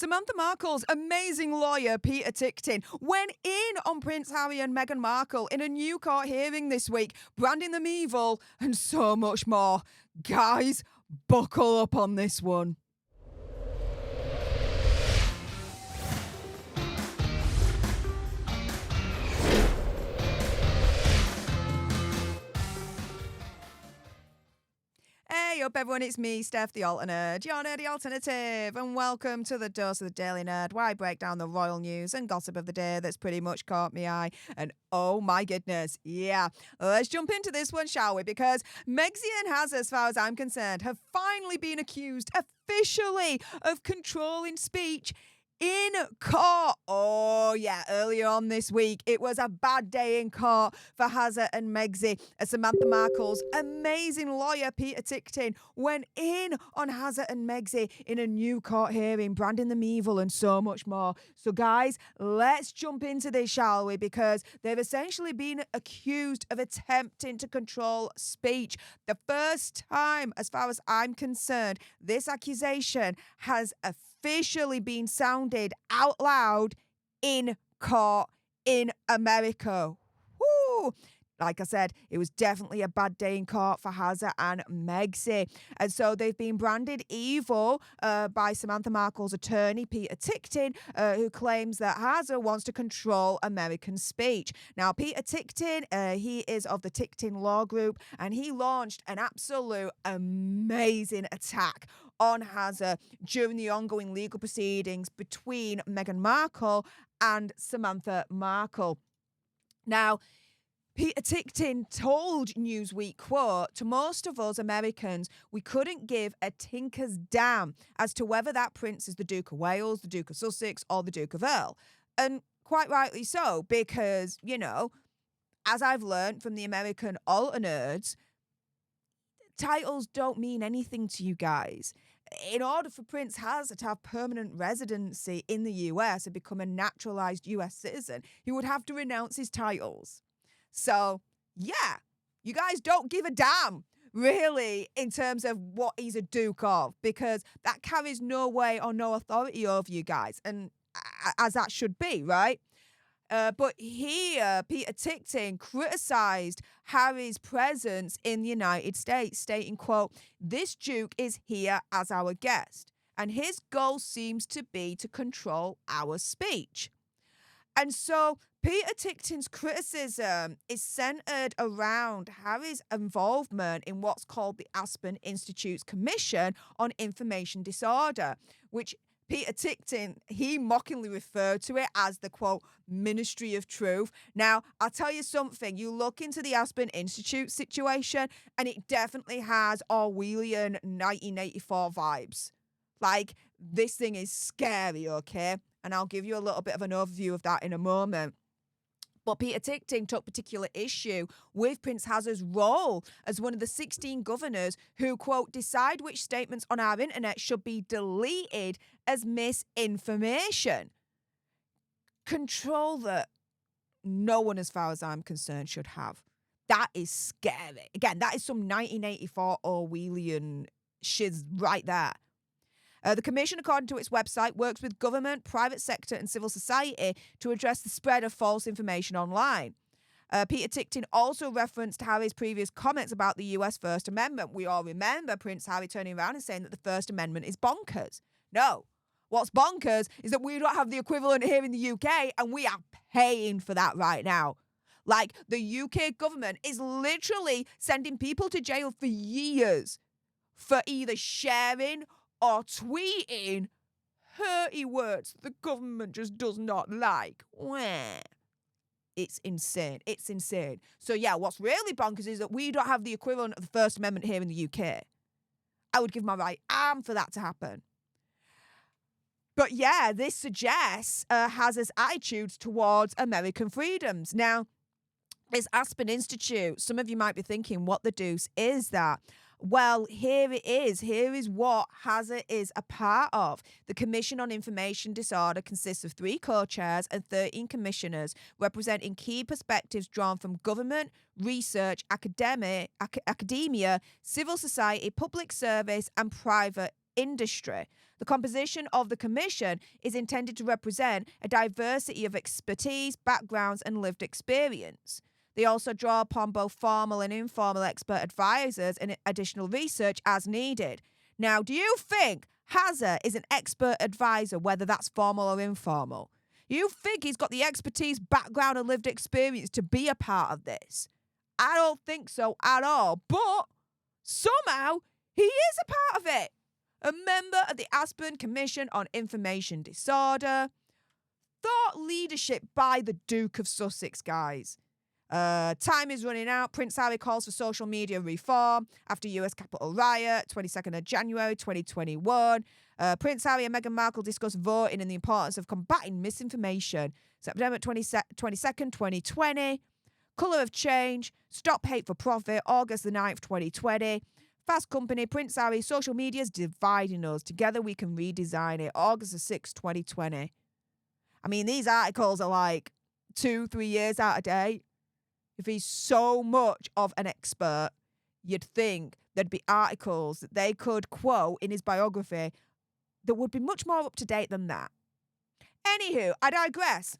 Samantha Markle's amazing lawyer, Peter Ticktin, went in on Prince Harry and Meghan Markle in a new court hearing this week, branding them evil and so much more. Guys, buckle up on this one. Hey up everyone, it's me, Stef The Alter Nerd, your nerdy alternative, and welcome to the Dose of the Daily Nerd, where I break down the royal news and gossip of the day that's pretty much caught me eye. And oh my goodness, yeah, let's jump into this one, shall we? Because Megxie and Hazza, as far as I'm concerned, have finally been accused officially of controlling speech in court. Oh yeah, earlier on this week, it was a bad day in court for Hazza and Megxie as Samantha Markle's amazing lawyer, Peter Ticktin, went in on Hazza and Megxie in a new court hearing, branding them evil and so much more. So guys, let's jump into this, shall we? Because they've essentially been accused of attempting to control speech. The first time, as far as I'm concerned, this accusation has officially been sounded out loud in court in America. Woo! Like I said, it was definitely a bad day in court for Hazza and Megxie. And so they've been branded evil by Samantha Markle's attorney, Peter Ticktin, who claims that Hazza wants to control American speech. Now, Peter Ticktin, he is of the Ticktin Law Group, and he launched an absolute amazing attack on Hazza during the ongoing legal proceedings between Meghan Markle and Samantha Markle. Now, Peter Ticktin told Newsweek, quote, "To most of us Americans, we couldn't give a tinker's damn as to whether that prince is the Duke of Wales, the Duke of Sussex, or the Duke of Earl." And quite rightly so, because, you know, as I've learned from the American alter nerds, titles don't mean anything to you guys. In order for Prince Hazza to have permanent residency in the US and become a naturalized US citizen, he would have to renounce his titles. So, yeah, you guys don't give a damn, really, in terms of what he's a duke of, because that carries no weight or no authority over you guys, and as that should be, right? But here, Peter Ticktin criticised Harry's presence in the United States, stating, quote, "This duke is here as our guest, and his goal seems to be to control our speech." And so Peter Ticktin's criticism is centered around Harry's involvement in what's called the Aspen Institute's Commission on Information Disorder, which Peter Ticktin, he mockingly referred to it as the, quote, Ministry of Truth. Now, I'll tell you something. You look into the Aspen Institute situation, and it definitely has Orwellian 1984 vibes. Like, this thing is scary, okay? And I'll give you a little bit of an overview of that in a moment. But Peter Ticktin took particular issue with Prince Hazza's role as one of the 16 governors who, quote, decide which statements on our internet should be deleted as misinformation. Control that no one, as far as I'm concerned, should have. That is scary. Again, that is some 1984 Orwellian shiz right there. The Commission, according to its website, works with government, private sector and civil society to address the spread of false information online. Peter Ticktin also referenced Harry's previous comments about the US First Amendment. We all remember Prince Harry turning around and saying that the First Amendment is bonkers. No, what's bonkers is that we don't have the equivalent here in the UK, and we are paying for that right now. Like, the UK government is literally sending people to jail for years for either sharing or tweeting hurty words the government just does not like. Wah. It's insane. It's insane. So yeah, what's really bonkers is that we don't have the equivalent of the First Amendment here in the UK. I would give my right arm for that to happen. But yeah, this suggests Hazza's attitudes towards American freedoms. Now, this Aspen Institute, some of you might be thinking, what the deuce is that? Well, here it is. Here is what Hazza is a part of. The Commission on Information Disorder consists of 3 co-chairs and 13 commissioners representing key perspectives drawn from government, research, academia, civil society, public service, and private industry. The composition of the commission is intended to represent a diversity of expertise, backgrounds, and lived experience. They also draw upon both formal and informal expert advisors and additional research as needed. Now, do you think Hazza is an expert advisor, whether that's formal or informal? You think he's got the expertise, background, and lived experience to be a part of this? I don't think so at all. But somehow he is a part of it. A member of the Aspen Commission on Information Disorder. Thought leadership by the Duke of Sussex, guys. Time is running out. Prince Harry calls for social media reform after US Capitol riot, 22nd of January 2021. Prince Harry and Meghan Markle discuss voting and the importance of combating misinformation. September 22nd, 2020. Colour of Change, Stop Hate for Profit, August the 9th, 2020. Fast Company, Prince Harry, social media's dividing us. Together we can redesign it. August the 6th, 2020. I mean, these articles are like 2-3 years out of date. If he's so much of an expert, you'd think there'd be articles that they could quote in his biography that would be much more up to date than that. Anywho, I digress.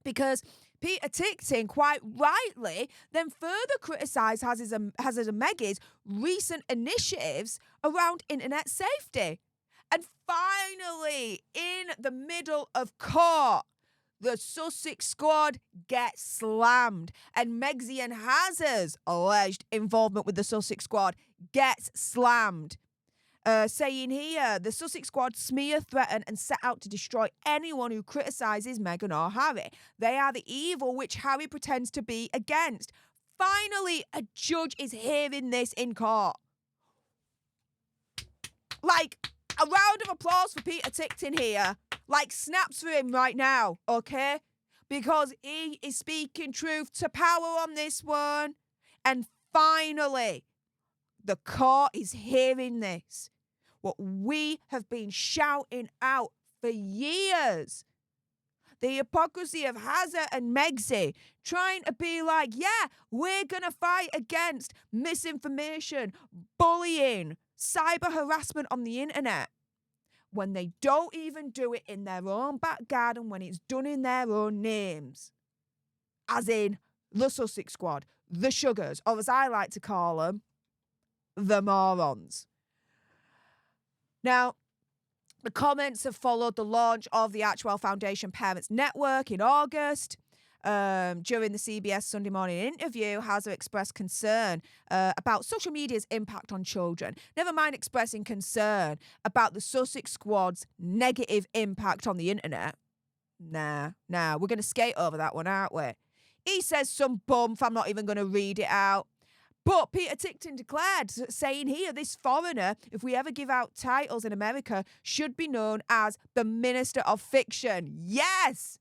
Because Peter Ticktin, quite rightly, then further criticised Hazard and Meghan's recent initiatives around internet safety. And finally, in the middle of court, the Sussex Squad gets slammed, and Megzi and Hazard's alleged involvement with the Sussex Squad gets slammed. Saying here, the Sussex Squad smear, threaten and set out to destroy anyone who criticises Meghan or Harry. They are the evil which Harry pretends to be against. Finally, a judge is hearing this in court. Like, a round of applause for Peter Ticktin here. Like, snaps for him right now, okay? Because he is speaking truth to power on this one. And finally, the court is hearing this. What we have been shouting out for years. The hypocrisy of Hazard and Megzi trying to be like, yeah, we're going to fight against misinformation, bullying, cyber harassment on the internet. When they don't even do it in their own back garden, when it's done in their own names. As in the Sussex Squad, the Sugars, or as I like to call them, the morons. Now, the comments have followed the launch of the Archwell Foundation Parents Network in August. During the CBS Sunday Morning interview, Hazard expressed concern about social media's impact on children. Never mind expressing concern about the Sussex Squad's negative impact on the internet. Nah, we're going to skate over that one, aren't we? He says some bump, I'm not even going to read it out. But Peter Ticktin declared, saying here, this foreigner, if we ever give out titles in America, should be known as the Minister of Fiction. Yes!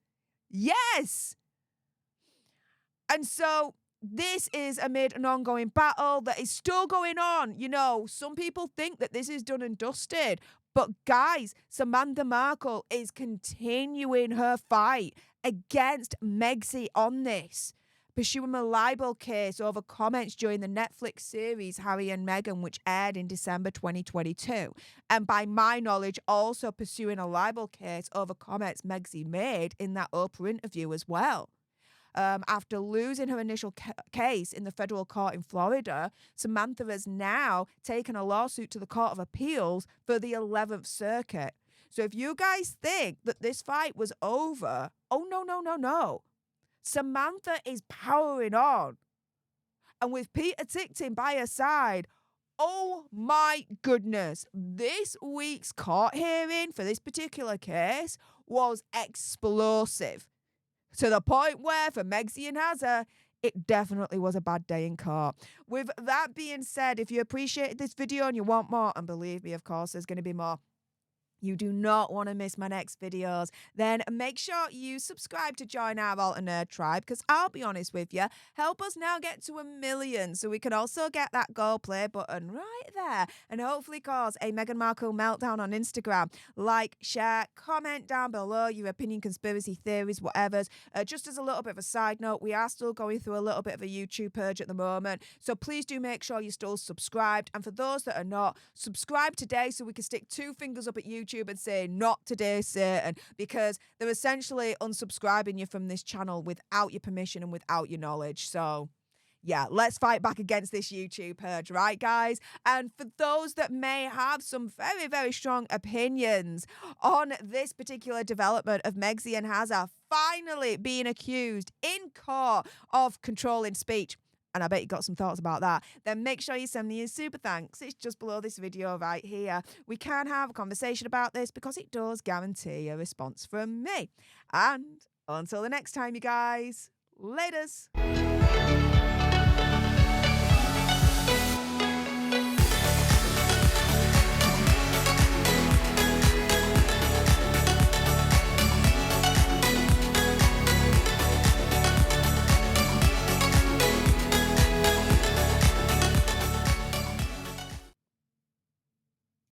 And so this is amid an ongoing battle that is still going on. You know, some people think that this is done and dusted. But guys, Samantha Markle is continuing her fight against Megzi on this, pursuing a libel case over comments during the Netflix series Harry and Meghan, which aired in December 2022. And by my knowledge, also pursuing a libel case over comments Megzi made in that Oprah interview as well. After losing her initial case in the federal court in Florida, Samantha has now taken a lawsuit to the Court of Appeals for the 11th Circuit. So if you guys think that this fight was over, oh, no. Samantha is powering on. And with Peter Ticktin by her side, oh my goodness, this week's court hearing for this particular case was explosive. To the point where, for Megzi and Hazard, it definitely was a bad day in court. With that being said, if you appreciated this video and you want more, and believe me, of course, there's going to be more, you do not want to miss my next videos, then make sure you subscribe to join our Alter Nerd tribe, because I'll be honest with you, help us now get to 1 million so we can also get that go play button right there and hopefully cause a Meghan Markle meltdown on Instagram. Like, share, comment down below your opinion, conspiracy theories, whatever's. Just as a little bit of a side note, we are still going through a little bit of a YouTube purge at the moment, so please do make sure you're still subscribed. And for those that are not, subscribe today so we can stick 2 fingers up at YouTube and say, "Not today, Satan," because they're essentially unsubscribing you from this channel without your permission and without your knowledge. So yeah, let's fight back against this YouTube purge, right, guys? And for those that may have some very, very strong opinions on this particular development of Megxie and Hazza finally being accused in court of controlling speech, and I bet you got some thoughts about that, then make sure you send me a super thanks. It's just below this video right here. We can have a conversation about this because it does guarantee a response from me. And until the next time, you guys, laters.